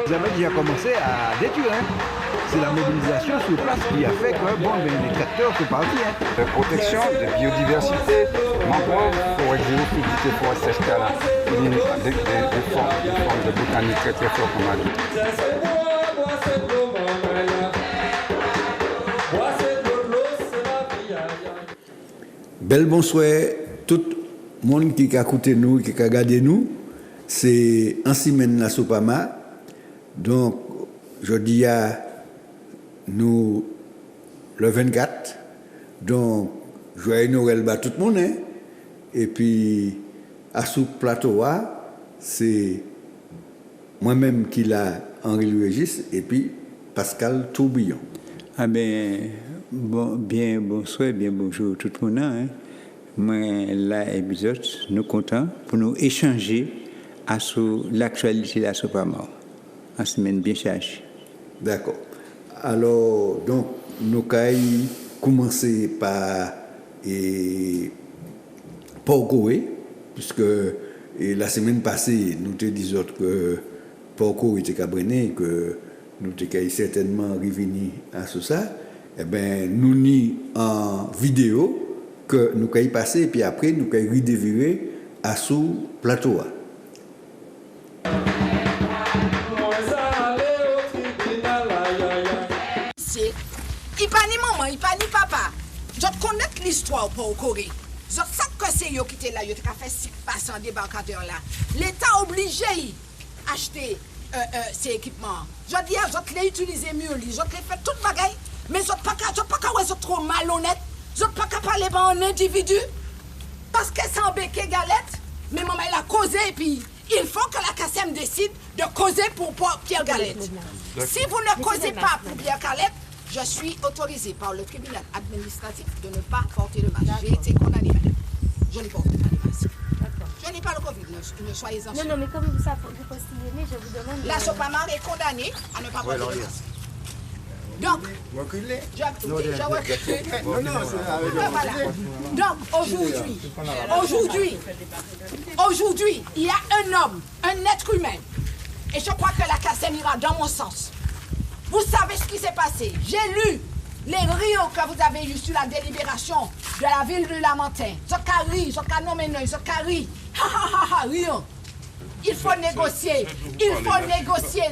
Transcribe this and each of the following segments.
Ils avaient déjà commencé à détruire. Hein. C'est la mobilisation sur place qui a fait que les tracteurs sont partis. Hein. De protection, de biodiversité, mangrove, forêt géophysique, forêt sèche-cala, des formes de botanique très très fortes comme on a dit. Bel bonsoir, tout le monde qui a écouté nous, qui a regardé nous, c'est en semaine la Sopama. Donc, je dis à nous le 24. Donc, joyeux Noël à tout le monde. Hein? Et puis, à ce plateau, c'est moi-même qui l'a Henri Louis et puis Pascal Tourbillon. Ah ben, bonsoir, bien bonjour tout le monde. Hein. Moi, là, épisode, nous comptons pour nous échanger sur l'actualité de la Sopama. En semaine bien chargée. D'accord. Alors, donc, nous allons commencer par Port-Corée, puisque la semaine passée, nous te disions que Port-Corée était cabrené, que nous allons certainement revenir à ça. Eh bien, nous ni en vidéo que nous allons passer, et puis après, nous allons redévirer à ce plateau. Il pas ni maman, il pas ni papa. Je connais l'histoire pour Corée. Je sais que c'est eux qui étaient là, ils ont fait ce qui passe en débarcadeur là. L'État obligé d'acheter ces équipements. Je dis, je l'ai utilisé mieux, je l'ai fait toute bagaille, mais je ne peux pas être trop malhonnête. Je ne peux pas parler par un individu. Parce que c'est en béquet galette, mais maman elle a causé et puis il faut que la CACEM décide de causer pour Pierre Galette. Si vous ne causez pas pour Pierre Galette, je suis autorisée par le tribunal administratif de ne pas porter le masque. J'ai été condamnée. Je ne porte pas le masque. Je n'ai pas le Covid, ne soyez-en sûrs. Non, mais comme vous postillez, je vous demande... La Sopama est condamnée à ne pas porter le masque. Donc, aujourd'hui, il y a un homme, un être humain, et je crois que la CACEM ira dans mon sens. Vous savez ce qui s'est passé. J'ai lu les rios que vous avez eus sur la délibération de la ville de Lamentin. Zokari, Zokanomene, Zokari. Rien. Il faut négocier. Il faut négocier.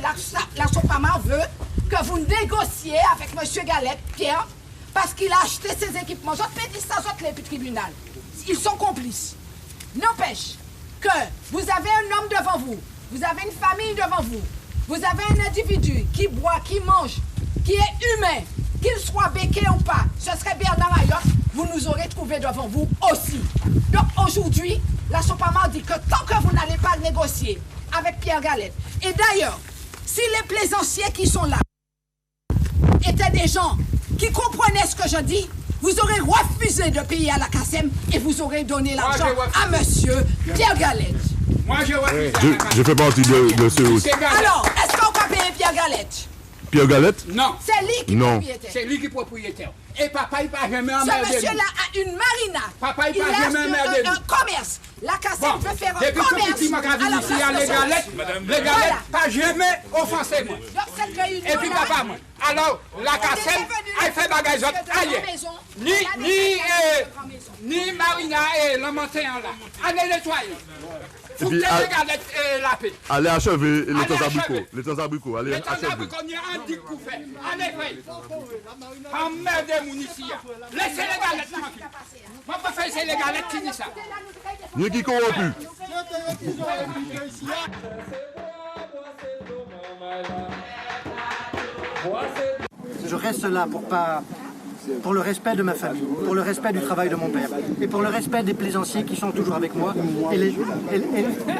La Sopama veut que vous négociez avec M. Galette, Pierre, parce qu'il a acheté ses équipements. Je peux dire ça, je l'ai tribunal. Ils sont complices. N'empêche que vous avez un homme devant vous, vous avez une famille devant vous, vous avez un individu qui boit, qui mange, qui est humain, qu'il soit béquet ou pas, ce serait Bernard Ayotte, vous nous aurez trouvé devant vous aussi. Donc aujourd'hui, la Sopama dit que tant que vous n'allez pas négocier avec Pierre Galette, et d'ailleurs, si les plaisanciers qui sont là étaient des gens qui comprenaient ce que je dis, vous aurez refusé de payer à la CACEM et vous aurez donné l'argent à monsieur Pierre Galette. Moi, je fais partie de ceux aussi. Alors, est-ce qu'on peut payer Pierre Galette? Pierre Galette? Non. C'est lui qui est propriétaire. C'est lui qui est propriétaire. Et papa, il n'a jamais emmerdé. Ce monsieur-là a une marina. Papa, il n'a jamais emmerdé. Un commerce. La CACEM peut faire un commerce. Depuis petit, les galettes, pas jamais offensé moi. Et puis papa, moi. Alors, la CACEM, elle fait bagaille ailleurs. Ni marina et Lamentin là. Allez nettoyer. Et puis, allez achever les transabricots. Allez achever. Il y a un dic pour faire. Allez, emmerdez mon ici. Laissez les galettes tranquilles. Moi, je fais les galettes qui disent ça. Ni qui corrompu. Je reste là pour le respect de ma famille, pour le respect du travail de mon père et pour le respect des plaisanciers qui sont toujours avec moi.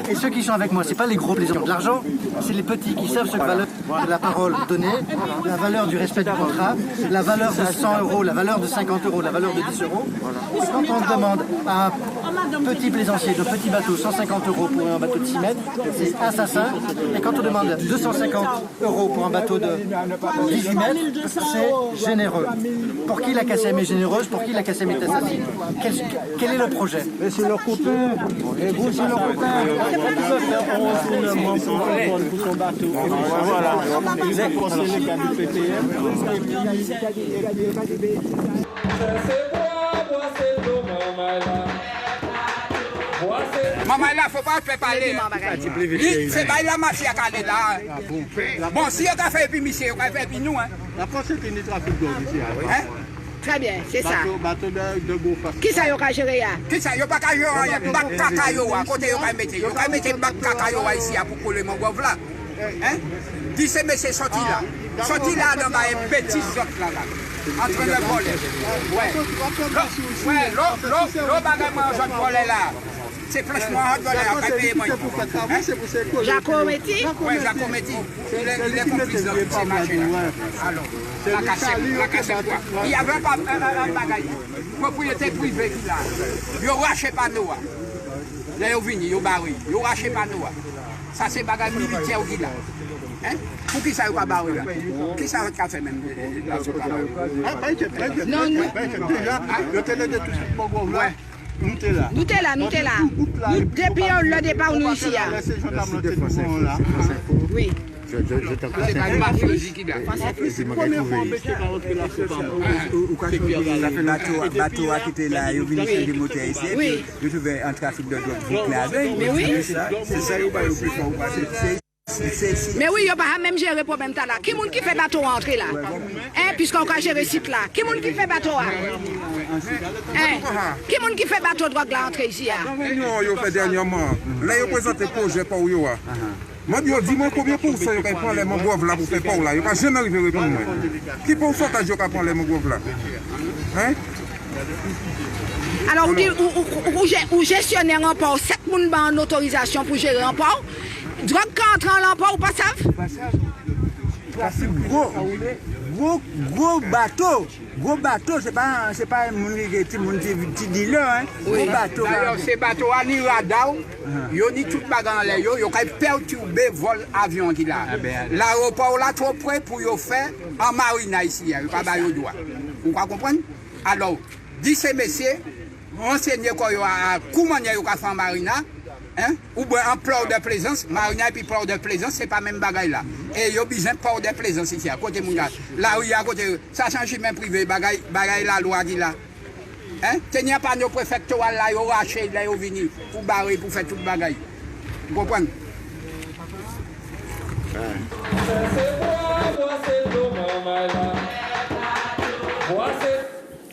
Et ceux qui sont avec moi, c'est pas les gros plaisanciers. L'argent, c'est les petits qui savent ce que valeur de la parole donnée, la valeur du respect du contrat, la valeur de 100 euros, la valeur de 50 euros, la valeur de 10 euros. Et quand on demande à un petit plaisancier de petit bateau 150 euros pour un bateau de 6 mètres, c'est assassin. Et quand on demande 250 euros pour un bateau de 18 mètres, c'est généreux. pour qui la KSM est généreuse, pour qui la KSM est assassine. Quel est le projet? Mais c'est leur copain. Et vous, c'est leur copain. Ils veulent faire 11 tournements pour son bateau. Voilà. Ils ont conseillé les gars du PTM. Maman là, faut pas faire parler. C'est pas la machine à caler là. Bon, si on a fait puis monsieur, on a fait puis nous. La France, c'est une trafic d'eau ici. Très bien, c'est ça. Bateau de go face. Qui ça y a géré? Qui ça, yo pas qu'à gérer, il y a bac cacayo à côté, yo pas mettre. Yo pas mettre bac cacayo ici pour coller mon gouv là. Hein? Dis c'est monsieur sorti là. Sorti là dans ma petit zot là. Entre le volet. Ouais, l'eau bagage moi zot volet là. C'est franchement hot volet après payer moi. Jacometti? Oui, Jacometti. Il est complice dans ces machines. Alors, la cassette quoi. Il y avait pas un bagage. Propriété privée qui là. Ils ont racheté pas nous. Là, ils ont venu, ils ont barré. Ils ont racheté pas nous. Ça, c'est bagage militaire qui là. Hein? Pour qui ça n'a pas barré là? Qui ça a fait même dans ce cas-là? Non, non. Le télé de tout ce monde là. Nous t'es là. Depuis le départ, nous ici. Oui. C'est pas une mafiosie qui là. C'est la première fois que Bateau a quitté là, il est venu faire des moteurs ici. Oui. Je trouvais un trafic de drogue bouclé avec. Mais oui. C'est ça, il va plus fort. Mais oui, il n'y a pas même gérer le problème là. Qui est-ce qui fait bateau entrer là? Hein, puisqu'on va gérer site là. Qui est-ce qui fait bateau là? Hein? Qui est-ce qui fait bateau drogue là entrer ici? Non, il fait dernièrement. Là, il présente le projet pour vous. Moi, dis-moi combien pour ça, il prend les mangroves là pour faire pas là. Il ne va jamais arriver à répondre. Qui pourcentage il prend les mangroves là? Hein? Alors, vous gestionnaire en port, 7 personnes en autorisation pour gérer en port. Drogue qui entre en port ou pas ça? C'est gros bateau. Gros bateau, c'est pas un petit dealer, hein. Oui. Bateau. Alors, ces bateaux, ni radar, ils ont ni tout bagarre en l'air, ils ont perturbé le vol avion qui là. L'aéroport là, trop près pour y faire en marina ici, il n'y a pas de droit. Vous comprenez? Alors, dis ces messieurs, enseignez comment ils ont fait en marina. Hein? Ou bien en port de plaisance, marina et puis port de plaisance, c'est pas même bagaille là. Et il y a besoin de port de plaisance ici, à côté de mon gars. Là où il y a à côté, ça change même privé, bagaille la loi qui là. Hein? Tenez pas nos préfectorales là, ils ont racheté, là, ils ont venu pour barrer, pour faire toute bagaille. Vous comprenez?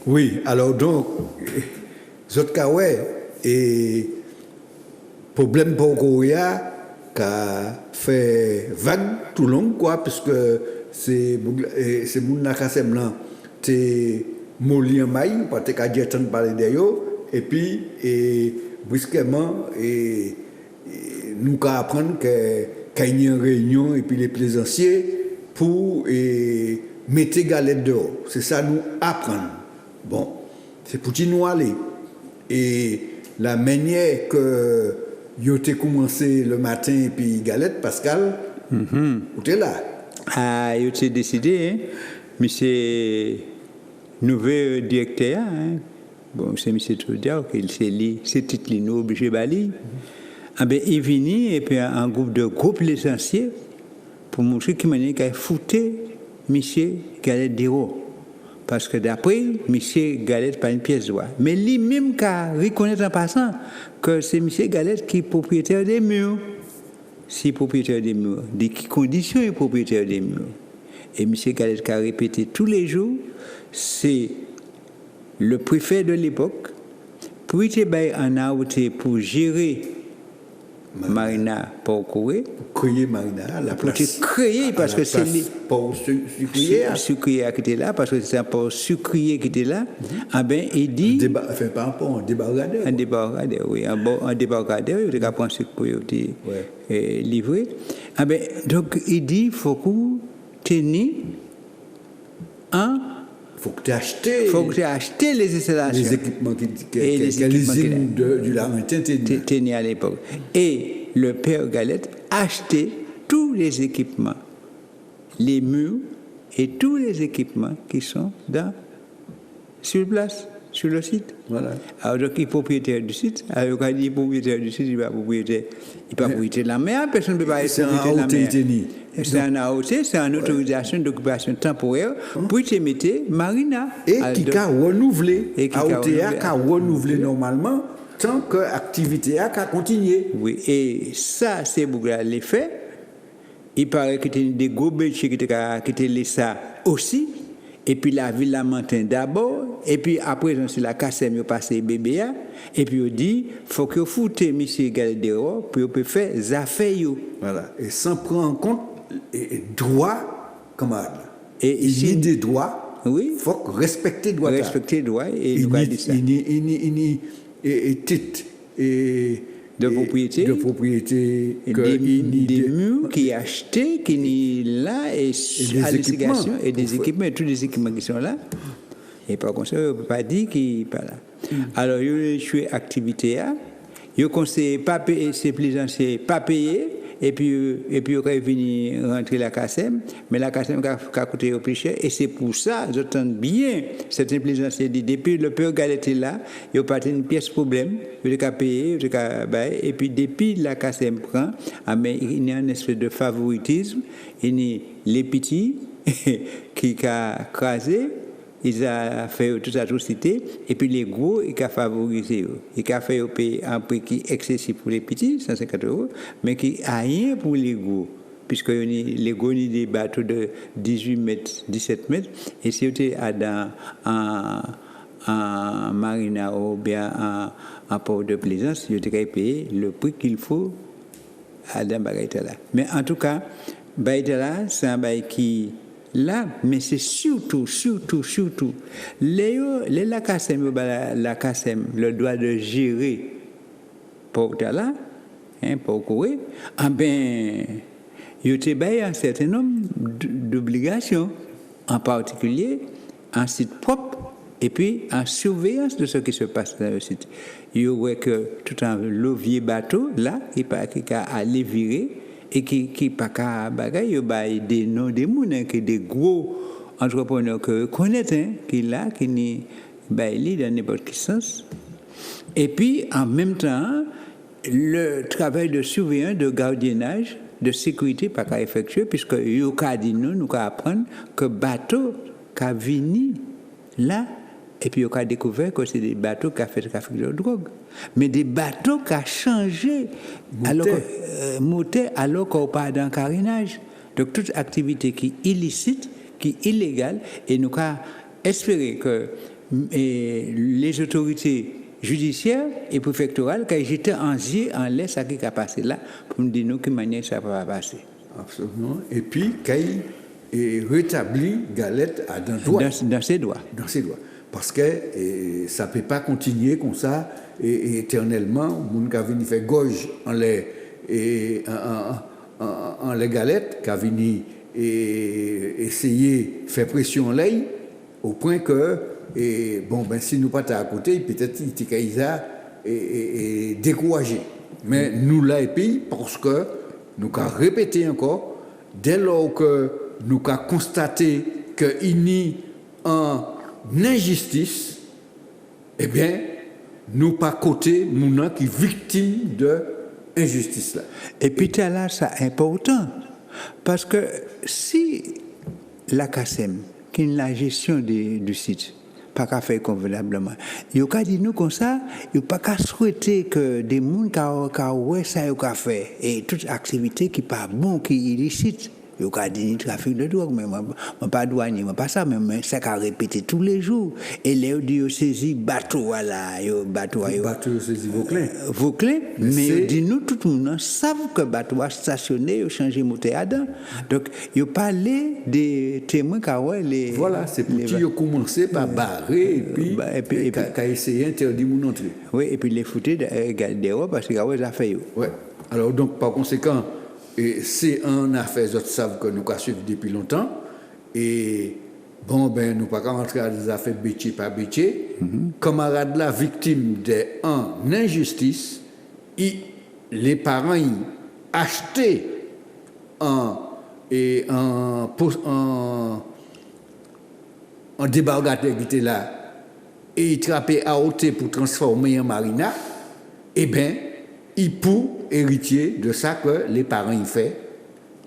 Oui, alors donc, Zotkawe et problème pour Korea qui a fait vague tout long, quoi, puisque c'est mon nakasem là, c'est molli en maille, parce que j'ai entendu parler d'ailleurs, et puis brusquement, nous avons appris qu'il y a une réunion et puis les plaisanciers pour mettre galette dehors. C'est ça nous apprendre. Bon, c'est pour nous aller. Et la manière que vous avez commencé le matin et puis galette, Pascal, vous êtes là. Ah, vous avez décidé, hein? Monsieur nouveau directeur, hein? Bon, c'est monsieur Trudeau qui c'est titre nous obligé bali. Ah ben il vient et puis un groupe de licenciés pour montrer qu'il m'a fouté monsieur Galette d'Héros. Parce que d'après, monsieur Galette pas une pièce droit. Mais lui-même qui reconnaît en passant que c'est monsieur Galette qui est propriétaire des murs. C'est propriétaire des murs. De quelles conditions est propriétaire des murs? Et monsieur Galette qui a répété tous les jours, c'est le préfet de l'époque, pour être en outé pour gérer Marina pour Corée. Créer Marina à la place. Créer parce que c'est pour sucrier qui était là, parce que c'est un port sucrier qui était là. Ah ben il dit. Enfin pas un port, un débarcadère. Un débarcadère, oui, un débarcadère, il a pensé que livré. Ah ben donc il dit faut que tenir un. Faut que tu achètes les installations. Les équipements que l'usine du Lamentin tenait à l'époque. Et le père Galette achetait tous les équipements, les murs et tous les équipements qui sont dans sur place, sur le site. Voilà. Alors, donc, il est propriétaire du site. Alors, quand il dit propriétaire du site, il n'est pas propriétaire de la mer. Personne ne peut pas être propriétaire de la mer. C'est un AOT, c'est une autorisation d'occupation temporaire pour y mettre marina. Et qui a renouvelé. AOTA a renouvelé normalement tant que l'activité a continué. Oui, et ça, c'est pour les faits. Il paraît que c'était des gros bêtises qui étaient laissés ça aussi. Et puis la ville la maintient d'abord. Et puis après, c'est la cassette qui a passé BBA. Et puis on dit, il faut que vous foutez M. Galedero pour faire des affaires. Voilà. Et sans prendre en compte les droits, camarades. Et il y a des droits. Oui. Il faut respecter les droits. Respecter les droits. Et il y a titre de propriété. De propriété. Des murs qui achetés, qui sont là, et à l'investigation, et des équipements, tous les équipements qui sont là. Et par contre, on ne peut pas dire qu'ils ne sont pas là. Alors, il y a une activité, il conseille pas payer, c'est plaisanciers, pas payer, et puis il est venu rentrer la CACEM, mais la CACEM a coûté plus cher, et c'est pour ça, j'entends bien, certains plaisanciers disent, depuis le peur Galette là, il n'y a pas une pièce problème, il y a payer, et puis depuis la CACEM prend, mais il y a une espèce de favoritisme, il y a les petits qui ont crasé, ils ont fait toute atrocité, et puis les gros, ils ont favorisé. Ils ont fait payer un prix qui est excessif pour les petits, 150 €, mais qui n'a rien pour les gros. Puisque les gros, ils ont des bateaux de 18 mètres, 17 mètres, et si vous êtes en marina ou bien en port de plaisance, vous devez payer le prix qu'il faut à dans Bagaïtala. Mais en tout cas, Bagaïtala, c'est un bail qui là, mais c'est surtout, les la CACEM, le droit de gérer pour là, pour courir, ben, il y a un certain nombre d'obligations, en particulier en site propre et puis en surveillance de ce qui se passe dans le site. Il y aurait que tout un levier bateau, là, qui a aller virer, et qui pas qu'à bagaille des noms des gens qui des gros entrepreneurs que connaissent qui là qui ni baili dans n'importe quel sens. Et puis en même temps le travail de surveillance, de gardiennage, de sécurité pas qu'à effectuer puisque yo ka dit nous ka apprendre que bateau ka vini là et puis on a découvert que c'est des bateaux qui ont fait trafic de drogue. Mais des bateaux qui ont changé moteur alors qu'on part dans le carénage. Donc toute activité qui est illicite, qui est illégale, et nous avons espéré que les autorités judiciaires et préfectorales, qui étaient en yeux, en laisse à qui a passé là, pour nous dire nous, quelle manière ça va passer. Absolument. Et puis, qui rétablit Galette à dans ses droits. Dans ses droits. Parce que ça ne peut pas continuer comme ça éternellement. Les gens qui viennent faire gorge en les galettes, qui viennent essayer de faire pression en l'air, au point que, si nous ne pas à côté, peut-être qu'ils ont découragé. Mais nous, là, et puis, parce que nous avons répété encore, dès lors que nous avons constaté qu'il y a une injustice, eh bien, nous pas côté nous qui victimes de injustice là. Et puis là, c'est important parce que si la CACEM, qui est la gestion du site, pas qu'à faire convenablement, il y a dit nous comme ça, il n'y a pas qu'à souhaiter que des gens qui ça y fait et toute activité qui pas bon, qui est illicite. Il y a des trafic de drogue, mais je ne pas douanier, pas ça, mais ça a répété tous les jours. Et là, il saisi bateau, voilà, bateau saisi Vauclin, mais dis-nous, tout le monde savent que le bateau a stationné, il a changé de moteur. Donc, il parlé des témoins qui ont les. Voilà, c'est pour qu'ils ont commencé par barrer et puis essayer d'interdire mon entrée. Oui, et puis les foutre dehors parce qu'ils ont fait. Oui. Alors, donc, par conséquent, et c'est une affaire, vous savez que nous avons suivi depuis longtemps. Et nous ne pouvons pas rentrer dans des affaires bétier par bétier. Camarade là, victime d'une injustice, les parents achetaient en débargateur qui était là et trapé à ôter pour transformer en marina, eh bien, il peut hériter de ça que les parents y font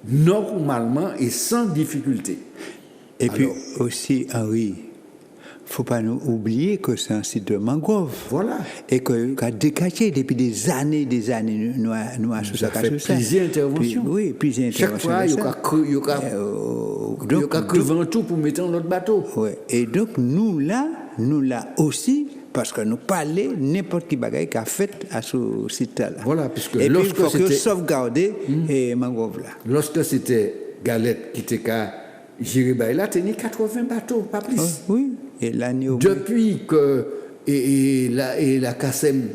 normalement et sans difficulté. Et puis aussi, Henri, il ne faut pas nous oublier que c'est un site de mangrove. Voilà. Et que décaché depuis des années, nous avons fait plusieurs interventions. Oui, plusieurs interventions. Chaque fois, il y a crevé un tout pour mettre dans l'autre bateau. Oui. Et donc, nous là aussi, parce que nous parlons n'importe qui bagaille qui a fait à ce site-là. Voilà, puisque et lorsque puis, il faut c'était sauvegarder et mangrove là. Lorsque c'était Galette qui était qu'à gérer là, tenait 80 bateaux, pas plus. Oui. Et l'année depuis que la CACEM,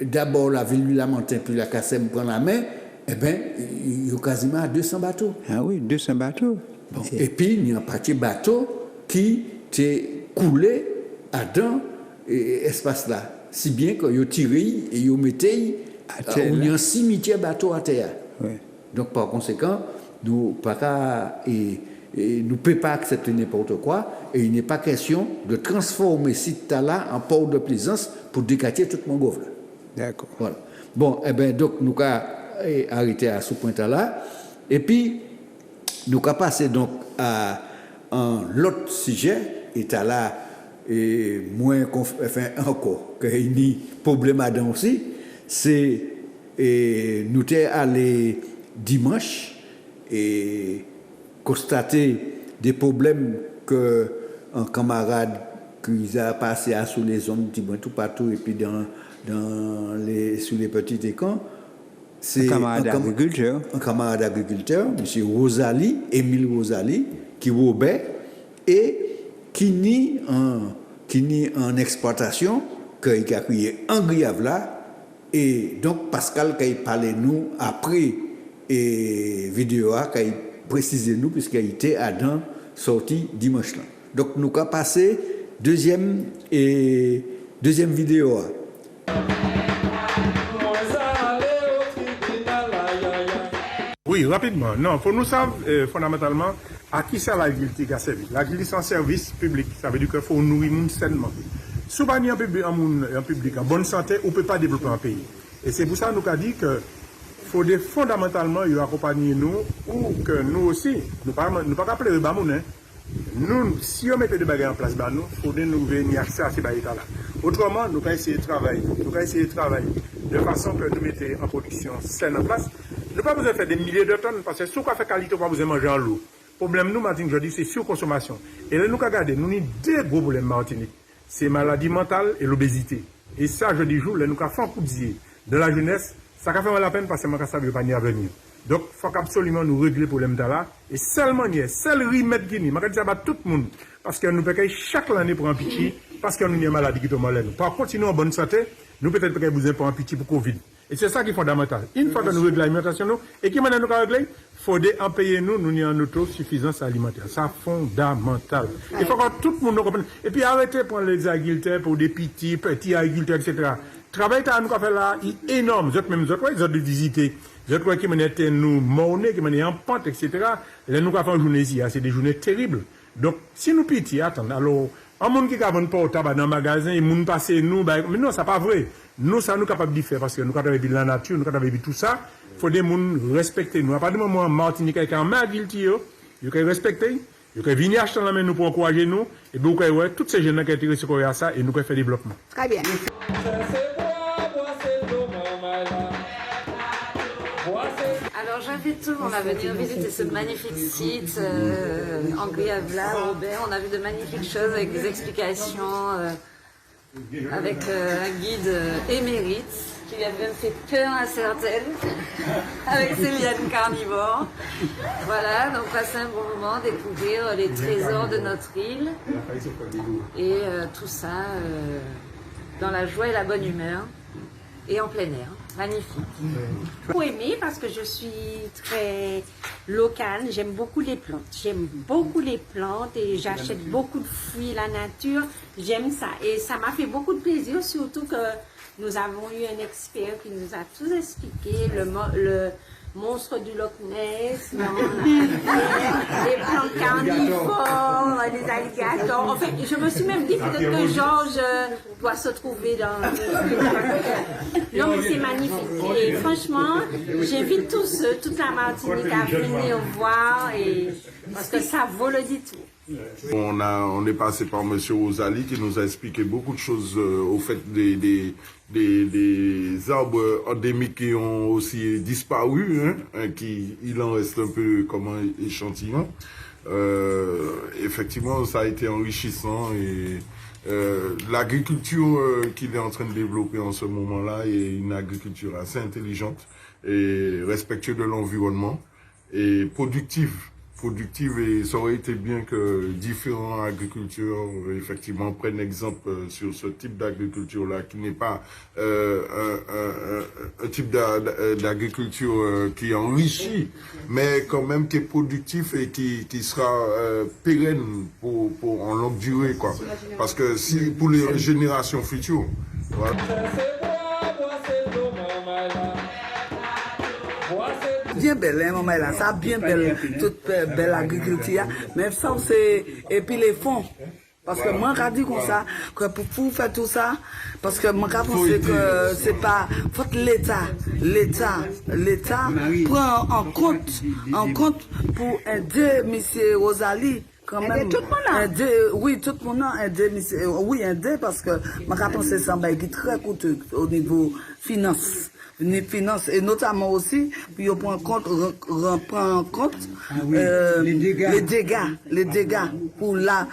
d'abord la ville du Lamentin, puis la CACEM prend la main, eh bien, il y a quasiment 200 bateaux. Ah oui, 200 bateaux. Bon. Et puis, il y a un parti bateau qui s'est coulé à dans l'espace là. Si bien qu'il y a tiré et il y a mis il y a un cimetière bateau à terre. Oui. Donc, par conséquent, nous ne pouvons pas accepter n'importe quoi et il n'est pas question de transformer ce site-là en port de plaisance pour décater tout le monde. D'accord. Voilà. Bon, eh bien, donc, nous avons arrêté à ce point-là. Et puis, nous avons passé donc à l'autre sujet, et là, et moins encore, qu'il y a problème à dans aussi, c'est nous sommes allés dimanche et constater des problèmes que un camarade qui a passé sous les zones tout partout et puis sous les petits écrans, c'est un camarade agriculteur, M. Rosalie, Émile Rosalie, qui Robert et qui nie en exploitation, qu'il a crié en Griave là, et donc Pascal qui parlait nous après et vidéo qui précisé nous puisqu'il était à dans sorti dimanche là. Donc nous avons passé deuxième vidéo. Oui, rapidement. Non, pour nous savoir fondamentalement à qui ça la ville qui a servi. La ville c'est un service public. Ça veut dire qu'il faut nourrir les gens sainement. Si on a un public en bonne santé, on ne peut pas développer un pays. Et c'est pour ça que nous avons dit que faut fondamentalement accompagner nous ou que nous aussi, nous ne pas appeler les gens. Nous, si on mettait des bagages en place, il faut nous venir accès à ces bagages-là. Autrement, nous allons essayer de travailler. De façon que nous mettions en production saine en place. Nous n'avons pas besoin de faire des milliers de tonnes parce que si on fait qualité, on n'a pas besoin de manger en l'eau. Le problème, nous, Martinique, je dis, c'est surconsommation. Et là, nous avons regardé, nous avons deux gros problèmes Martinique. C'est la maladie mentale et l'obésité. Et ça, je dis, nous avons fait un coup d'idée de la jeunesse. Ça fait la peine parce que ça ne veut pas y venir. Donc, il faut absolument nous régler le problème là. Et seulement, seul remède qui nous, je dis tout le monde. Parce que nous payons chaque année pour un petit, parce que nous avons une maladie qui tombe malade. Par contre, si nous en bonne santé, nous peut-être payons besoin pour un petit pour Covid. Et c'est ça qui est fondamental. Une fois que nous réglons l'alimentation, et qui maintenant nous régler, il faut en payer nous avons une autosuffisance alimentaire. C'est fondamental. Il faut que tout le monde comprenne. Et puis arrêtez de prendre les agriculteurs pour des petits agriculteurs, etc. Le travail que nous avons fait là est énorme. Vous avez visité. Vous avez qui nous monnaie, qui nous en pente, etc. Là, nous avons fait une journée ici. C'est des journées terribles. Donc, si nous pitons, attendez, alors, un monde qui a un portable dans le magasin, il nous passe nous, mais non, ça n'est pas vrai. Nous, ça, nous sommes capables de faire parce que nous avons vu la nature, nous avons vu tout ça. Il faut des gens respecter nous. À partir du moment où Martinique est un guilty, il faut respecter. Il faut venir acheter la main nous pour encourager nous. Et bien, vous voyez, toutes ces jeunes qui ont été reçus à ça et nous pouvons faire développement. Très bien. Alors j'invite tout le monde à venir visiter ce magnifique site en Griave-là, au Robert. On a vu de magnifiques choses avec des explications, avec un guide émérite qui lui a même fait peur à certaines, avec ses lianes carnivores. Voilà, donc passer un bon moment, découvrir les trésors de notre île et tout ça dans la joie et la bonne humeur et en plein air. Magnifique. J'ai beaucoup aimé parce que je suis très locale, j'aime beaucoup les plantes. J'aime beaucoup les plantes et j'achète beaucoup de fruits, la nature, j'aime ça. Et ça m'a fait beaucoup de plaisir, surtout que nous avons eu un expert qui nous a tout expliqué, monstres du Loch Ness, des plantes carnivores, des alligators. En fait, je me suis même dit peut-être que Georges doit se trouver dans... Non, mais c'est magnifique. Et franchement, j'invite tous, toute la Martinique à venir voir, parce que ça vaut le détour. On est passé par M. Rosalie qui nous a expliqué beaucoup de choses au fait des arbres endémiques qui ont aussi disparu, il en reste un peu comme un échantillon. Effectivement, ça a été enrichissant et l'agriculture qu'il est en train de développer en ce moment-là est une agriculture assez intelligente et respectueuse de l'environnement et productive, et ça aurait été bien que différents agriculteurs effectivement prennent exemple sur ce type d'agriculture-là qui n'est pas un type d'agriculture qui enrichit, mais quand même qui est productif et qui sera pérenne pour en longue durée, quoi. Parce que si pour les générations futures, voilà. Bien belle, hein, maman, là, ça bien belle, toute belle agriculture, mais ça c'est, et puis les fonds. Parce que moi, je dis comme ça, que pour faire tout ça, parce que moi, je pense que c'est pas, faut l'État prend en compte pour aider M. Rosalie. Quand même, tout le monde oui, tout le monde aider parce que moi, je pense que c'est un bail qui est très coûteux au niveau finance. Et notamment aussi, puis on prend en compte les dégâts pour la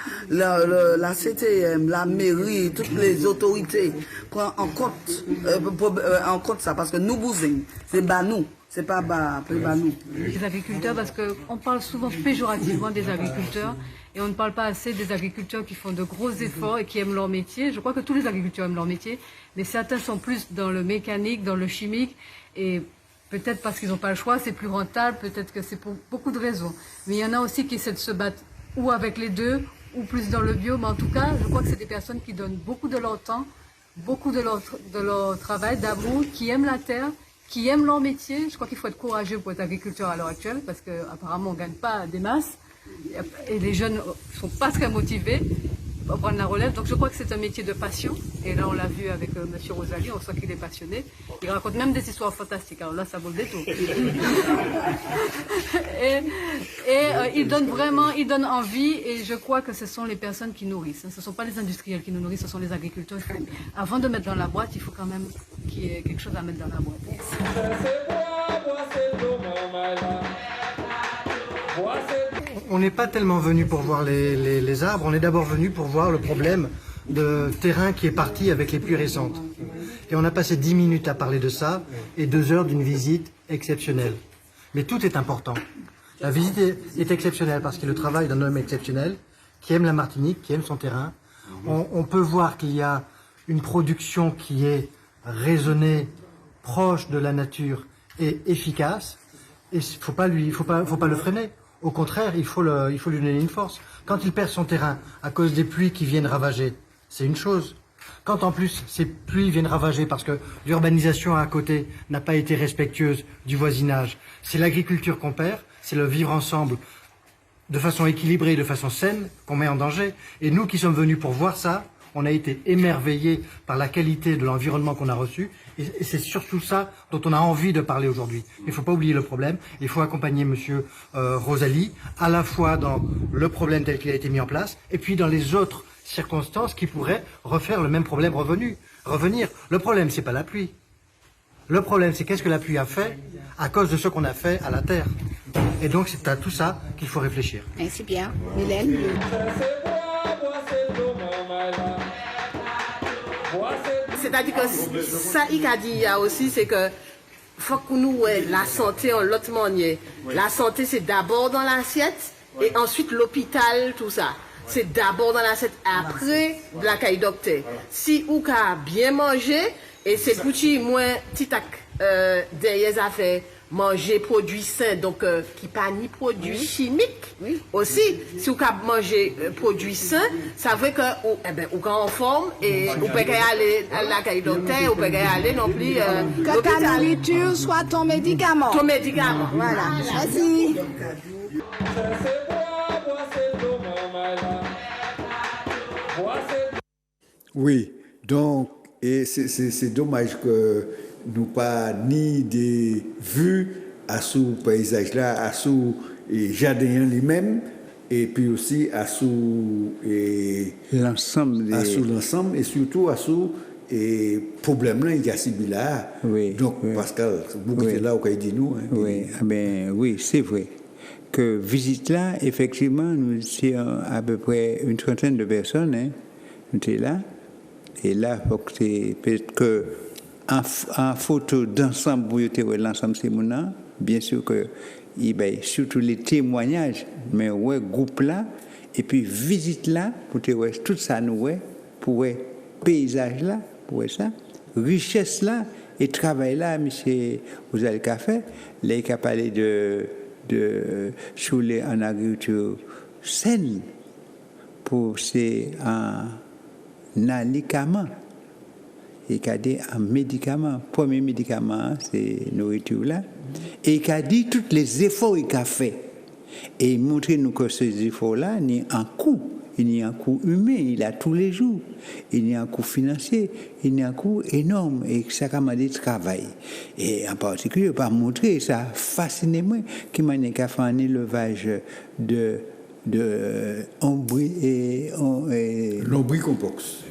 CTM, la mairie, toutes les autorités prennent en compte ça parce que nous bousons, c'est bas nous. C'est pas bas nous. Les agriculteurs, parce qu'on parle souvent péjorativement des agriculteurs et on ne parle pas assez des agriculteurs qui font de gros efforts et qui aiment leur métier. Je crois que tous les agriculteurs aiment leur métier, mais certains sont plus dans le mécanique, dans le chimique et peut-être parce qu'ils n'ont pas le choix, c'est plus rentable, peut-être que c'est pour beaucoup de raisons. Mais il y en a aussi qui essaient de se battre ou avec les deux ou plus dans le bio, mais en tout cas, je crois que c'est des personnes qui donnent beaucoup de leur temps, beaucoup de leur travail, d'amour, qui aiment la terre, qui aiment leur métier. Je crois qu'il faut être courageux pour être agriculteur à l'heure actuelle parce qu'apparemment on ne gagne pas des masses et les jeunes ne sont pas très motivés pour prendre la relève. Donc je crois que c'est un métier de passion et là on l'a vu avec M. Rosalie, on sent qu'il est passionné. Il raconte même des histoires fantastiques, alors là ça vaut le détour. Il donne envie et je crois que ce sont les personnes qui nourrissent. Ce ne sont pas les industriels qui nous nourrissent, ce sont les agriculteurs. Avant de mettre dans la boîte, il faut quand même qu'il y ait quelque chose à mettre dans la boîte. On n'est pas tellement venu pour voir les arbres, on est d'abord venu pour voir le problème de terrain qui est parti avec les pluies récentes. Et on a passé 10 minutes à parler de ça et 2 heures d'une visite exceptionnelle. Mais tout est important. La visite est exceptionnelle parce qu'il est le travail d'un homme exceptionnel qui aime la Martinique, qui aime son terrain. On peut voir qu'il y a une production qui est raisonnée, proche de la nature et efficace. Et faut pas le freiner. Au contraire, il faut lui donner une force. Quand il perd son terrain à cause des pluies qui viennent ravager, c'est une chose. Quand en plus ces pluies viennent ravager parce que l'urbanisation à côté n'a pas été respectueuse du voisinage, c'est l'agriculture qu'on perd, c'est le vivre ensemble de façon équilibrée, de façon saine qu'on met en danger. Et nous qui sommes venus pour voir ça, on a été émerveillés par la qualité de l'environnement qu'on a reçu. Et c'est surtout ça dont on a envie de parler aujourd'hui. Il ne faut pas oublier le problème. Il faut accompagner M. Rosalie, à la fois dans le problème tel qu'il a été mis en place, et puis dans les autres circonstances qui pourraient refaire le même problème revenir. Le problème, c'est pas la pluie. Le problème, c'est qu'est-ce que la pluie a fait à cause de ce qu'on a fait à la terre. Et donc, c'est à tout ça qu'il faut réfléchir. Merci bien. Mylène. C'est-à-dire que ça, il a dit aussi, c'est que faut que nous, la santé en l'autre manière. La santé, c'est d'abord dans l'assiette et ensuite l'hôpital, tout ça. C'est d'abord dans l'assiette, après la caille docteur. Si ou a bien mangé, et c'est petit moins titac derrière ça fait manger produits sains, donc qui pas ni produits chimiques. Aussi, si vous mangez produits sains, ça veut que ou quand en forme et vous pouvez aller à la caille docteur, vous pouvez aller non plus. Que ta nourriture soit ton médicament. Ton médicament. Voilà. Merci. Oui, donc, et c'est dommage que nous pas ni des vues à ce paysage là, à ce jardin lui-même, et puis aussi à ce l'ensemble et surtout à ce problème là il y a là. Oui. Donc Pascal, beaucoup de là au dit nous. Hein, oui, oui, c'est vrai que visite là, effectivement, nous étions à peu près une trentaine de personnes, hein, nous étions là. Et là, peut-être que en photo d'ensemble, pour l'ensemble de ces gens, bien sûr que surtout les témoignages, mais ouais, groupe là, et puis visite là, pour tout ça nous pour paysage là, pour ça, richesse là, et travail là, monsieur, vous avez le fait, là, il a parlé de chouler en agriculture saine, pour c'est un médicament. Et il a dit un médicament. Premier médicament, c'est nourriture là. Et il a dit tous les efforts qu'il a fait. Et il montre nous que ces efforts-là, il y a un coût. Il y a un coût humain, il a tous les jours. Il y a un coût financier, il y a un coût énorme. Et ça a dit travail. Et en particulier, il pas montrer ça fasciné moi qui m'a fait un élevage de lombricompost,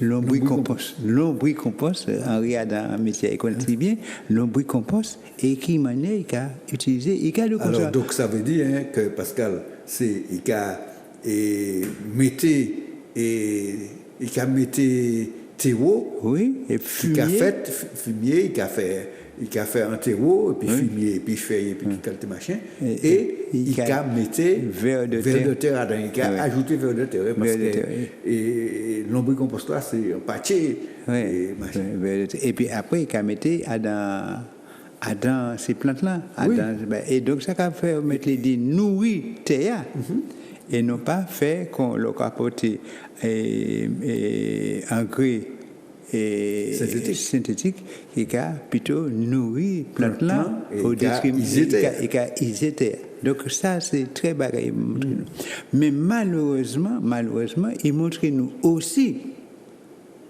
Henri Adam métier connaît bien, lombricompost, et qui manière il a utilisé, il a le concept. Alors donc ça veut dire hein, que Pascal, c'est il a metté terreau, oui, et fumier, il a fait fumier, il a fait un terreau, et puis fumier, et puis feuille, et puis quelques machins, et il a mis verre de terre dedans, il a ajouté verre de terre, parce que lombricompost là, c'est un pâté, et puis après, il a mis dans ces plantes-là, et donc ça a fait mettre les nourrir terre, et non pas faire qu'on leur apporte engrais synthétique qui a plutôt nourri plante là au détriment ils étaient. Donc ça c'est très bagaille. Mais malheureusement il montre nous aussi,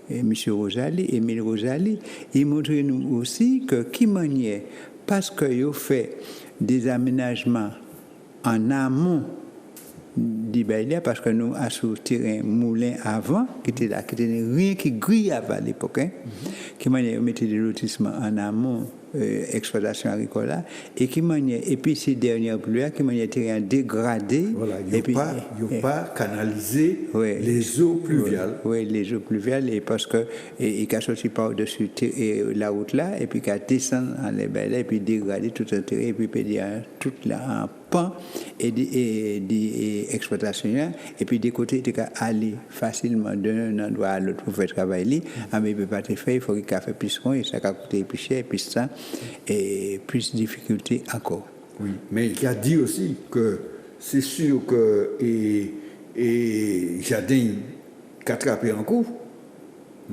et M. Rosali, Émile Rosali, il montre nous aussi que qui manière parce que il fait des aménagements en amont d'Ibaïlia, parce que nous avons tiré un moulin avant, qui était là, qui n'était rien qui grille avant à l'époque, qui maniait mettre des lotissements en amont, exploitation agricole, et qui maniait, et puis ces dernières pluies, qui maniait tiré un dégradé. Voilà, il n'y a pas canalisé les eaux pluviales. Oui, les eaux pluviales, et parce que, il a sorti par-dessus la route là, et puis il a descendu en l'Ibaïlia, et puis dégradé tout un terrain, et puis il a tout là en pan, et des exploitations, et puis des côtés, il peut aller facilement d'un endroit à l'autre pour faire travailler, mais il ne peut pas te faire, il faut qu'il fasse plus long, et ça va coûter plus cher, plus ça, et plus de difficultés encore. Oui, mais il a dit aussi que c'est sûr que Jardin attrapé en coup,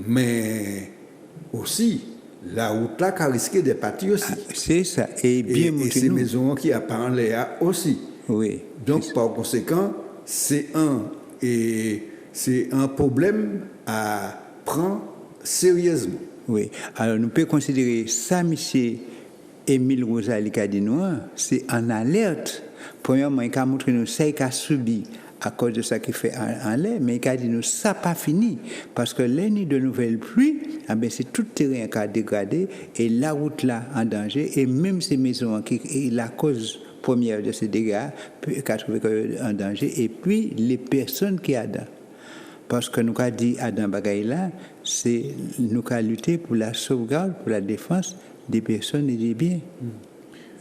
mais aussi la route là qui a risqué de partir aussi. C'est ça, et bien et ces maisons qui a parlé aussi. Oui. Donc par conséquent, c'est un problème à prendre sérieusement. Oui. Alors nous pouvons considérer ça, monsieur Émile Rosali Cadinois, c'est en alerte. Premièrement, il a montré nous ça qu'il a subi à cause de ça qu'il fait en l'air, mais il a dit nous ça n'a pas fini parce que l'année de nouvelles pluies, c'est tout le terrain qui a dégradé et la route là en danger et même ces maisons qui est la cause première de ces dégâts qui a trouvé en danger et puis les personnes qui ont dedans. Parce que nous avons dit à dans bagaille là, c'est nous avons lutté pour la sauvegarde, pour la défense des personnes et des biens.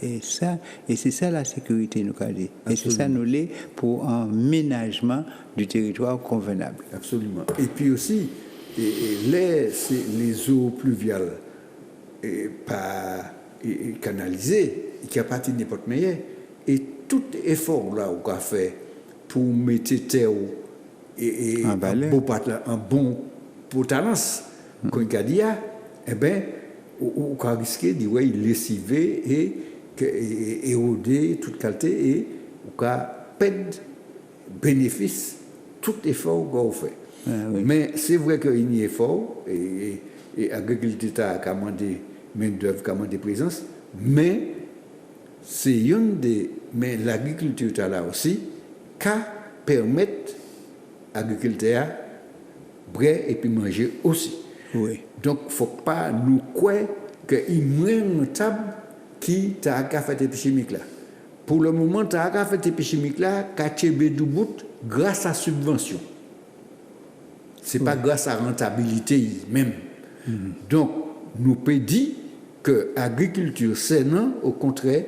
Et c'est ça la sécurité, nous avons dit. Et c'est ça nous l'est pour un ménagement du territoire convenable. Absolument. Et puis aussi, les eaux pluviales, canalisé, qui a parti n'importe meilleur. Et tout effort là qu'on a fait pour mettre terre et un bon potalance, qu'on a dit, eh bien, on a risqué de lessiver et éroder toute qualité et on a perdre bénéfice tout effort qu'on a fait. Mais c'est vrai qu'il y a effort et l'agriculture a commandé main-d'œuvre, commandé présence, mais c'est une des. Mais l'agriculture là aussi, qu'à permettre l'agriculteur brûler et puis manger aussi. Oui. Donc, il ne faut pas nous croire qu'il y a moins rentable qui a fait des chimiques là. Pour le moment, tu as fait des chimiques là, grâce à la subvention. Ce n'est pas grâce à la rentabilité même. Donc, nous peut dire que l'agriculture saine, au contraire,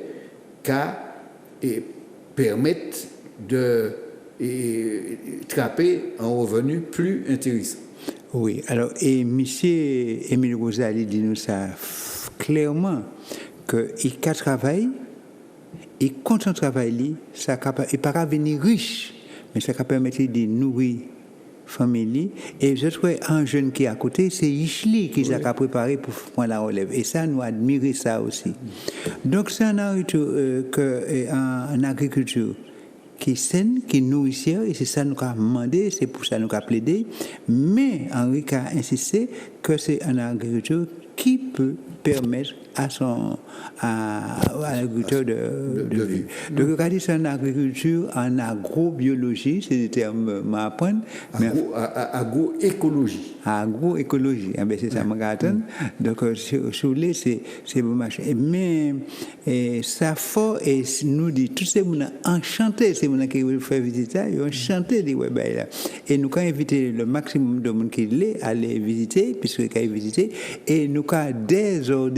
permettre de trapper un revenu plus intéressant. Oui, alors, et M. Émile Rosali dit nous ça clairement, qu'il travaille, et quand on travaille, ça ne peut pas venir riche, mais ça permettre de nourrir famille. Et je trouve un jeune qui est à côté, c'est Ishli qui s'est préparé pour prendre la relève. Et ça, nous admirons ça aussi. Donc, c'est un agriculture qui est saine, qui est nourricière, et c'est ça nous a demandé, c'est pour ça nous a plaidé. Mais Henri a insisté que c'est une agriculture qui peut permettre à l'agriculteur de vivre. Donc, regardez, c'est une agriculture en agrobiologie, c'est des termes à apprendre. Agroécologie. Agroécologie, c'est ça, donc, sur les, c'est bon marché. Mais ça faut, et nous dit, tous ces gens enchantés, ces gens qui veulent faire visiter, ils ont enchanté des web là. Et nous avons invité le maximum de monde qui l'est à les visiter, puisque qu'ils visité, et nous avons déjà, nous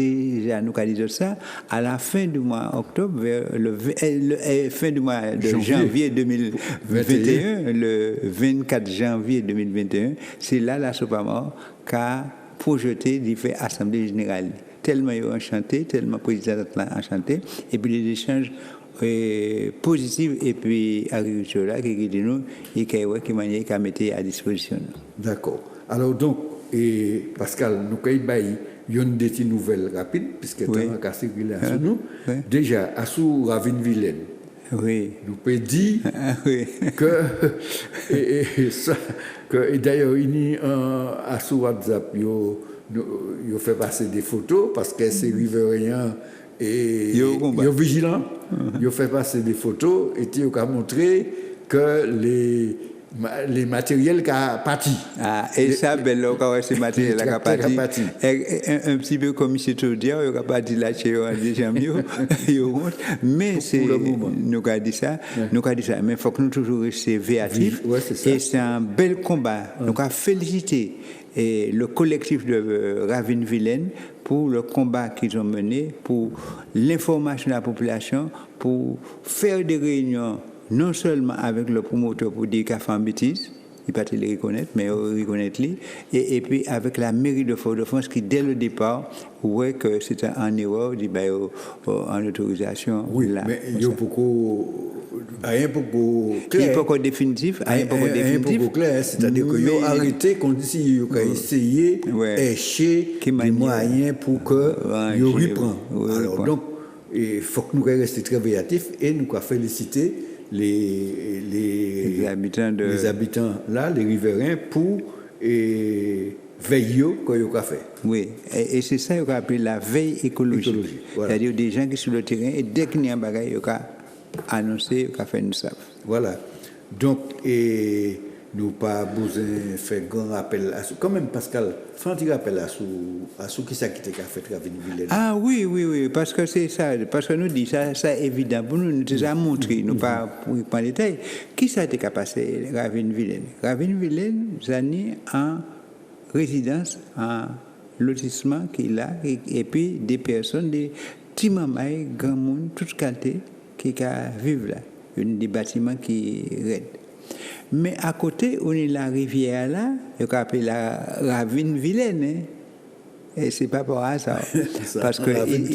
avons dit ça, à la fin du mois octobre, vers fin du mois de janvier 2021, le 24 janvier 2021, c'est là la Sopama qui a projeté d'y faire assemblée générale. Tellement ils ont enchanté, tellement le président a enchanté, et puis les échanges positifs, et puis l'agriculture là, qui dit nous, et qui a mis à disposition. D'accord. Alors donc, Pascal, nous avons il y a une des nouvelles rapides, puisque tu as circulé sur nous. Déjà, à sous Ravine-Vilaine, nous pouvons dire que d'ailleurs, il y a à sous WhatsApp, il fait passer des photos, parce que c'est riverain et il est vigilant. Il fait passer des photos et il a montré que les matériels qui ont parti. Et ça, c'est matériel qui a parti. Un petit peu comme M. Toudia, il a parti là chez eux, mais c'est, nous avons dit ça, mais il faut que nous toujours restions véatifs. Et c'est un bel combat. Donc, à féliciter le collectif de Ravine-Vilaine pour le combat qu'ils ont mené, pour l'information de la population, pour faire des réunions non seulement avec le promoteur pour dire qu'il a fait une bêtise, il ne peut pas les reconnaître, mais il reconnaît les, et puis avec la mairie de Fort-de-France qui, dès le départ, voit que c'était en erreur, dit en autorisation. Oui, là, mais il y a rien beaucoup clair. Il n'y a pas définitif. Rien beaucoup clair, c'est-à-dire qu'il a arrêté qu'on dit qu'il a essayé d'écher des moyens pour qu'il reprenne. Alors donc, il faut que nous restions très véatifs et nous féliciter les habitants là, les riverains, pour veiller qu'on a fait. Oui, et c'est ça qu'on appelle la veille écologique. Voilà. C'est-à-dire des gens qui sont sur le terrain et dès qu'il y a un bagage, ils ont annoncé, ils ont fait une savent. Voilà. Donc, nous pas besoin de faire grand rappel à quand même, Pascal, fais un petit rappel à ce qui s'est quitté qu'a fait Ravine-Vilaine. Ah oui, parce que c'est ça, parce que nous dit ça évident pour nous déjà montré, nous pas pour en détail, qui ça a été passé Ravine-Vilaine. Ravine-Vilaine, Zani en résidence, en lotissement qu'il a, et puis des personnes, des petits mamans, grand monde, toute qualité, qui vivent là, des bâtiments qui raident. Mais à côté, on est la rivière là, on appelle la Ravine-Vilaine. et c'est pas pour ça. Parce que Ravine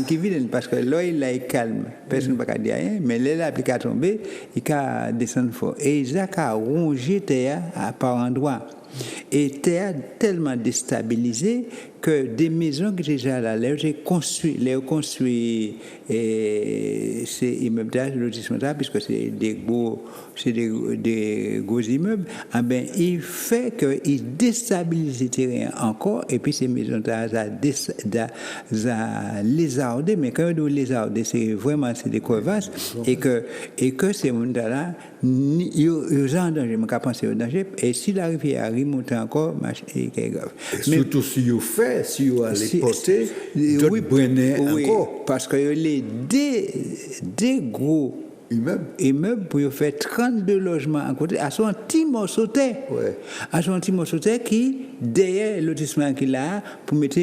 qui vilaine, parce que là il est calme, personne ne peut dire rien, mais là il a tombé, il a descendu fort et Isaac a rongé terre à par endroit. Et terre tellement déstabilisée que des maisons qui étaient déjà là, les construit ces immeubles là, lotissement là, puisque c'est des gros immeubles, ben, il fait qu'il déstabilise le terrain encore, et puis ces maisons là, ça lézardé, mais quand on lézardé, c'est vraiment des crevasses, et que ces mondes là, ils sont en danger, je pense au danger, et si la rivière remonte encore, c'est grave. Surtout si vous faites, si vous allez porter, d'autres brennés encore. Parce que les des gros immeubles pour faire 32 logements à côté, à son petit morceau de terre. À son petit morceau de terre qui, derrière le lotissement qu'il a, pour mettre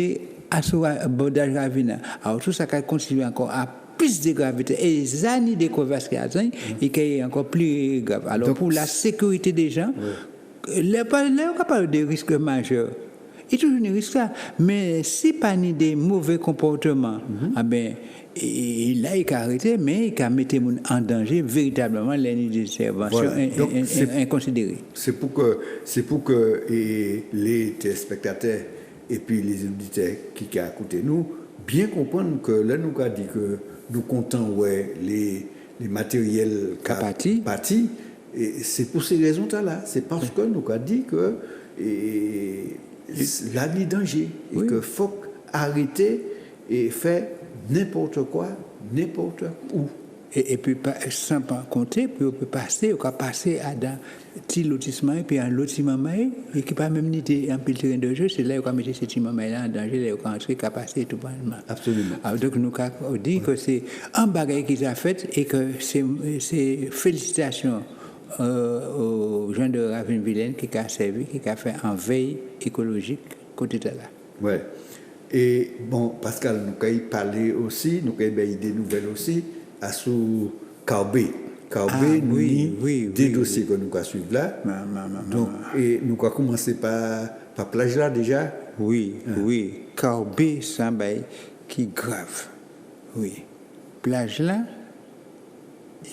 à son bordage ravine. Alors tout ça continue encore à plus de gravité. Et les années de crevasses qui atteignent, et qui est encore plus grave. Alors donc, pour la sécurité des gens, là, on ne parle de risques majeurs. Il y a toujours des risques là. Mais si pas ni des mauvais comportements, ben, il a arrêté, mais il a mis les gens en danger véritablement les interventions inconsidérées. C'est pour que les téléspectateurs et puis les auditeurs qui écoutent nous bien comprendre que là nous avons dit que nous comptons les matériels partis, et c'est pour ces raisons-là. C'est parce que nous avons dit que la vie danger et que faut arrêter et faire n'importe quoi, n'importe où. Et puis, sans pas compter, puis on peut passer à un petit lotissement, et puis un lotissement, et qui pas même ni un petit terrain de jeu, c'est là où on met ce petit moment-là en danger, là où on entrer, qu'à passer tout bonnement. Absolument. Alors, donc, nous avons dit que c'est un bagage qu'ils ont fait et que c'est félicitations aux gens de Ravine-Vilaine qui a servi, qui a fait un veille écologique côté de là. Ouais. Et bon, Pascal, nous avons parlé aussi, nous avons des nouvelles aussi, à sous Carbé. Carbé, des dossiers que nous avons suivis là. Donc, et nous avons commencé par plage là déjà. Oui. Carbé, c'est un bail qui est grave. Oui. Plage là,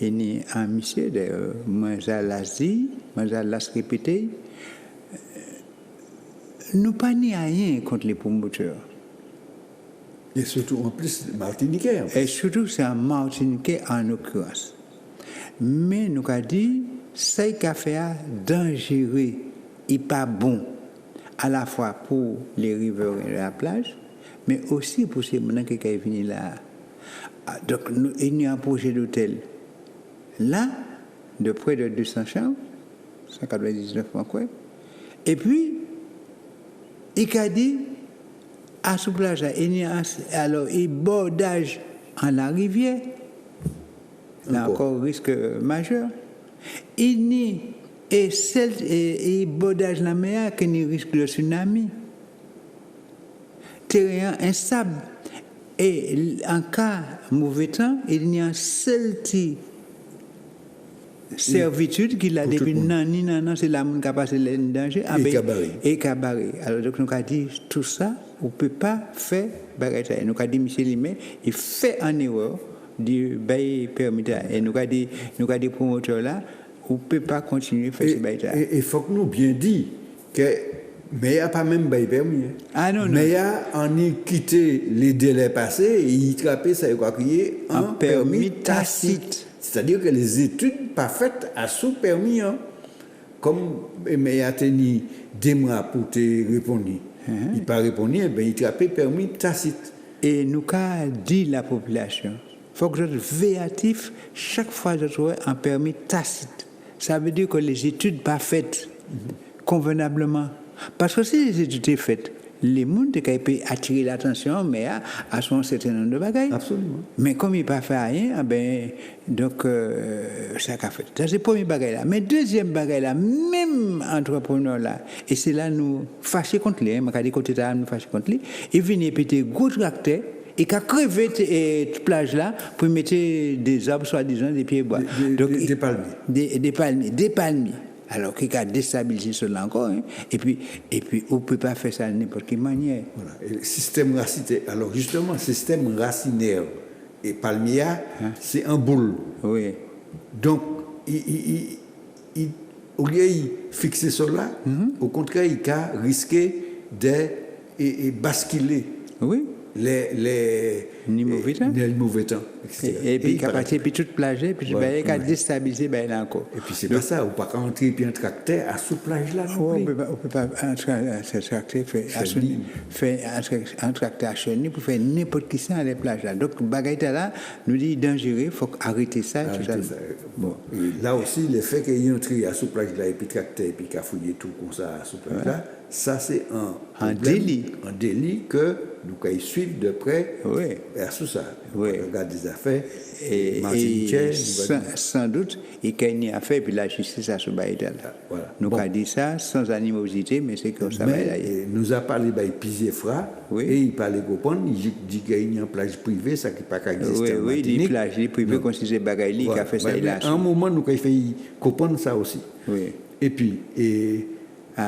il y a un monsieur de Manzalasi, Manzalas répété. Nous pas ni rien contre les promoteurs. Et surtout en plus Martiniquais. Et surtout c'est un Martiniquais en l'occurrence. Mais nous avons dit, c'est un café dangereux et pas bon, à la fois pour les riverains de la plage, mais aussi pour ces gens qui sont venus là. Donc il y a un projet d'hôtel là, de près de 200 chambres, 199 francs. Et puis, il a dit, à ce plage, alors il bordage en la rivière, là encore risque majeur. Il n'y a bordage la mer qui n'y risque de tsunami. Terrain instable. Et en cas mauvais temps, il n'y a un seul servitude qu'il a depuis non, c'est là qui a passé le danger. Et cabaret. Alors, donc, nous avons dit tout ça, on ne peut pas faire bagarre. Nous avons dit, M. Limé, il fait un erreur du bail permis. Et nous avons dit promoteurs là, on ne peut pas continuer à faire ce bail. Et il faut que nous bien dit que. Mais il n'y a pas même bail permis. Ah non. Mais il y a en quitté les délais passés et il trappait ça et quoi crier un permis tacite. C'est-à-dire que les études pas faites à sous permis, comme mais il a tenu des mois pour te répondre. Il pas répondu, il trappait permis tacite. Et nous avons dit la population, il faut que je sois véatif chaque fois que je trouve un permis tacite. Ça veut dire que les études pas faites convenablement. Parce que si les études sont faites, les gens peuvent attirer l'attention, mais à un certain nombre de bagages. Absolument. Mais comme il n'a pas fait rien, donc ça a fait. Ça, c'est le premier bagage là. Mais deuxième bagage là, même entrepreneur là, et c'est là nous fâchés contre lui, nous fâchés contre lui, il vient péter gros tracteur et qui a crevé cette plage là pour mettre des arbres, soi-disant, des pieds bois. Des palmiers. Des palmiers. Alors, qui a déstabilisé cela encore, hein? Et puis, on ne peut pas faire ça de n'importe quelle manière. Voilà. Et le système racinaire, alors justement, le système racinaire et palmia, c'est un boule. Oui. Donc, au lieu de fixer cela, au contraire, il a risqué de basculer. Oui. Les mauvais temps, et puis capacité puis toute plage puis il a déstabilisé encore. Et puis c'est pas ça, on peut pas entrer puis un tracteur à sous plage là non plus. On peut pas entrer un tracteur fait un tracteur à chenille pour faire n'importe qui ça à les plages là. Donc bagaille là nous dit dangereux, faut arrêter ça. Bon, et là aussi le fait qu'il y ait entré à sous plage là et puis tracteur et puis qu'a fouillé tout comme ça à sous plage là, ça c'est un délit que nous pouvons suivre de près vers tout ça. Oui. On regarde des affaires et sans doute il y a une affaire puis la justice a ce bail là. Voilà. Nous avons dit ça sans animosité mais c'est comme ça. Nous a parlé de Pisefra et il parlait Gopon, il dit qu'il y a une plage privée ça qui pas exister. Oui, il plage privée considéré bagaille qui a fait ça là. À un moment nous avons fait Gopon ça aussi. Oui. Et puis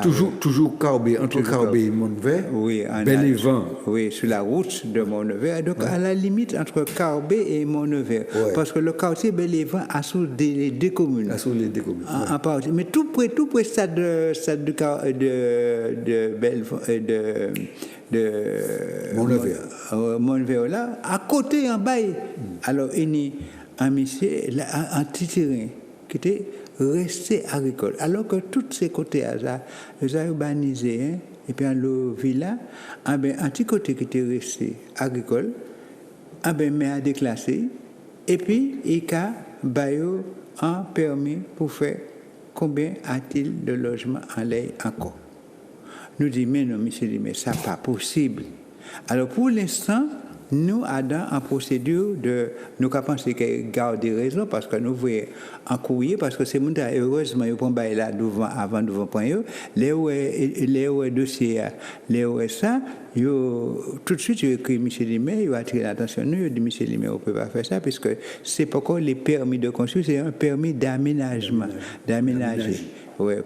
toujours Carbet, entre Carbet et Montvert, Bel-Évent. Oui, sur la route de Montvert. Donc, à la limite entre Carbet et Montvert. Parce que le quartier Bel-Évent a sous les deux communes. Mais tout près stade de Montvert là, à côté en bas. Alors, il y a un monsieur, un petit terrain qui était resté agricole. Alors que tous ces côtés ils ont urbanisé, hein, et puis le villa, un petit côté qui était resté agricole, mais a déclassé, et puis il a baillé un permis pour faire combien a-t-il de logements en l'air encore. Nous disons, mais non, monsieur, mais ça n'est pas possible. Alors pour l'instant, nous avons en procédure nous avons pensé qu'il y a des raisons parce que nous voyons en courrier parce que c'est heureusement ils prennent là avant devant point les dossiers les ça tout de suite écrit Michel Limé il a attiré l'attention nous il dit Michel Limé on peut pas faire ça parce que c'est pas encore les permis de construire c'est un permis d'aménager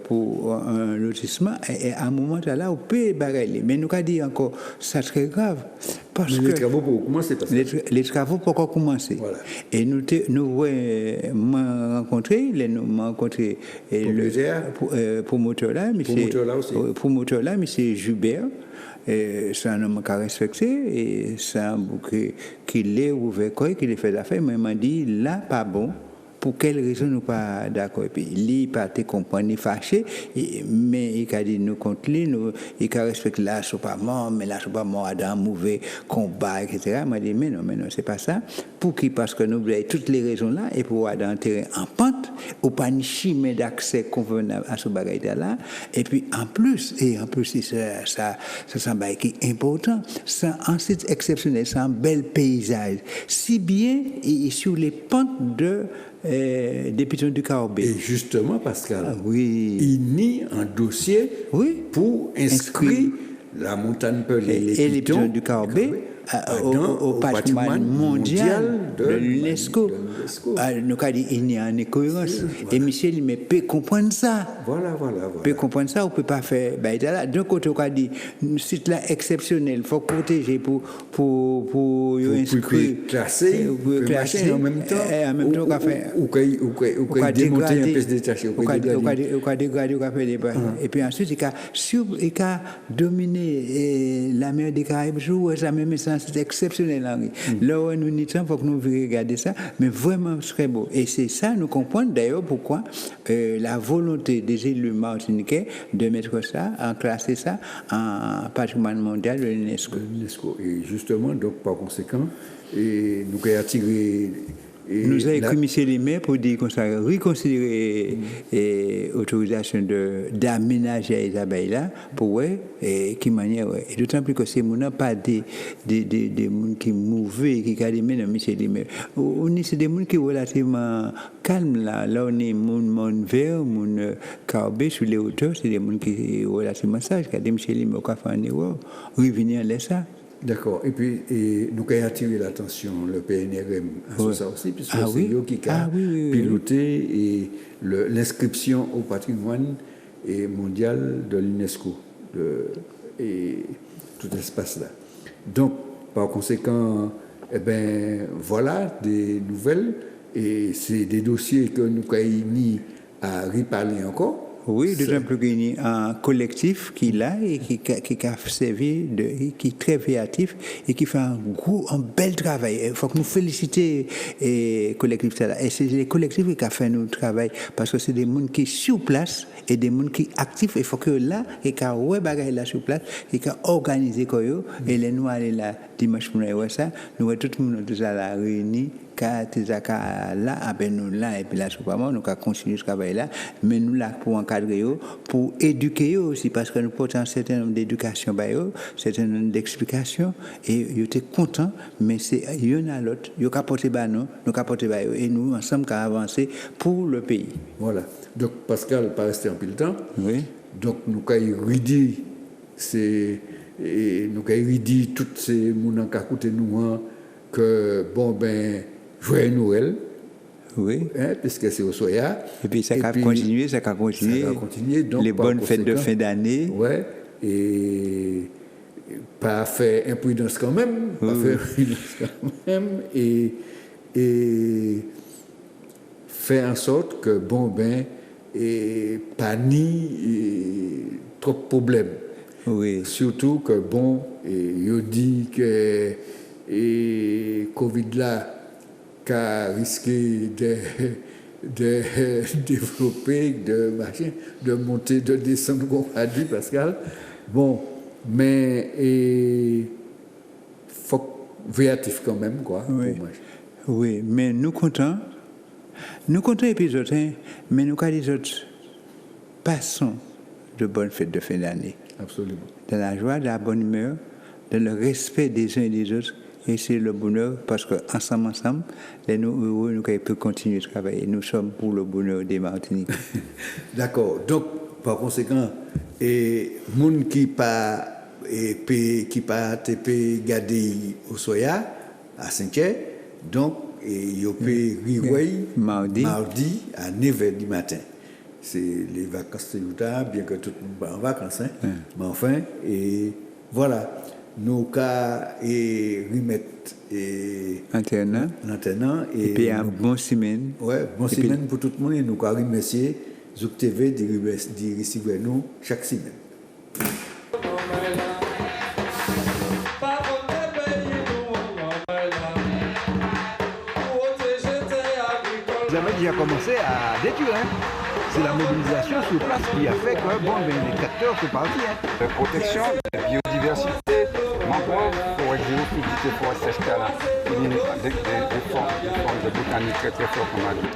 pour un lotissement et à un moment là on peut bagarrer mais nous avons dit encore ça serait grave parce que les travaux pour commencer les travaux pour commencer et nous rencontré le promoteur là monsieur Joubert c'est un homme qui a respecté et c'est un bouquet qu'il est ouvert qu'il a fait l'affaire mais il m'a dit là pas bon. Pour quelle raison nous pas d'accord et puis il pas te comprendre ni fâché mais il a dit nous contre lui il a respecté là c'est pas mort mais là c'est pas mort à un mauvais combat etc. m'a dit mais non c'est pas ça pour qui parce que nous avons toutes les raisons là et pour avoir un terrain en pente ou pas une chimie d'accès convenable à ce bagage là et puis en plus ça c'est un bagage qui est important c'est un site exceptionnel c'est un bel paysage si bien et sur les pentes des pitons du Carbet. Et justement, Pascal, il nie un dossier pour inscrire la montagne Pelée et les pitons du Carbet au patrimoine mondial de l'UNESCO. Nous avons dit qu'il y a une incohérence. Et Michel mais peut comprendre ça. Voilà. Peut comprendre ça, on ne peut pas faire. D'un côté, on a dit un site là exceptionnel, il faut protéger pour inscrire. Classer en même temps. On a fait. Ou démonter un pièce détachée. On a dégradé, on a fait des bas. Et puis ensuite, il a dominé la mer des Caraïbes. Ça même c'est exceptionnel. Là où nous n'y sommes, il faut que nous regardions ça, mais vraiment très beau. Et c'est ça, nous comprenons d'ailleurs pourquoi la volonté des élus martiniquais de mettre ça, en classer ça en patrimoine mondial de l'UNESCO. Et justement, donc par conséquent, nous avons attiré. Nous avons écrit Michel Limé pour dire qu'on s'est reconsidéré l'autorisation d'aménager les abeilles là pour voir qui manière. Et d'autant plus que ces gens pas des gens qui mauvais, qui calment dans Michel Limé. C'est des gens qui sont relativement calmes là. Là, on est mon vert, mon carbé sur les hauteurs, c'est des gens qui sont relativement sages. Quand Michel Limé, on a fait un erreur, revenir à ça. D'accord. Et puis, nous avons attiré l'attention, le PNRM, à ça aussi, puisque c'est eux qui a piloté et l'inscription au patrimoine mondial de l'UNESCO, et tout l'espace-là. Donc, par conséquent, voilà des nouvelles, et c'est des dossiers que nous avons mis à reparler encore. Oui, d'autant plus qu'il y a un collectif qui est là et qui a servi, qui est très créatif et qui fait un bel travail. Il faut que nous félicitions le collectif. Et c'est les collectifs qui ont fait notre travail parce que c'est des gens qui sont sur place et des gens qui sont actifs. Il faut que là, et qui ont là sur place, et qui ont organisé et les nous aller là dimanche pour nous ça, nous tout le monde là réunis. Quand là, nous là et puis là, nous allons continuer ce travail là, mais nous là pour encadrer, pour éduquer aussi, parce que nous portons un certain nombre d'éducation, un certain nombre d'explications, et ils étaient contents, mais c'est il y en a l'autre, ils ont porté nous porter et nous ensemble qu'à avancer pour le pays. Voilà. Donc Pascal pas resté en pile temps. Oui. Donc nous avons redit toutes ces gens qui écoutent nous que joyeux Noël. Oui. Puisque c'est au Soya. Et puis ça va continuer. Donc, les bonnes fêtes de fin d'année. Ouais. Et pas faire imprudence quand même. Et faire en sorte que pas ni trop de problèmes. Oui. Surtout que il dit que Covid là qui a risqué de développer, de monter, de descendre, comme on a dit Pascal. Mais il faut créatif quand même, quoi. Oui, mais nous comptons épisode, mais nous avons passons de bonnes fêtes de fin d'année. Absolument. Dans la joie, dans la bonne humeur, dans le respect des uns et des autres. Et c'est le bonheur parce qu'ensemble, nous pouvons continuer de travailler. Nous sommes pour le bonheur des Martiniques. D'accord. Donc, par conséquent, les gens qui pas garder au Soya, à Saint-Pierre, donc, ils peuvent mardi à 9h du matin. C'est les vacances de l'Utah, bien que tout le monde va en vacances. Mais enfin, et voilà. Nous remettre l'antenne et puis un bon semaine. Ouais, bon semaine pour tout le monde et nous remercier Zouk TV de recevoir nous chaque semaine. Vous avez déjà commencé à détruire. C'est la mobilisation sur place qui a fait que les capteurs sont partis. La protection de la biodiversité, mangrove, forêt géophysique, forêt sèche-talent, des formes de botanique très très fortes comme on a dit.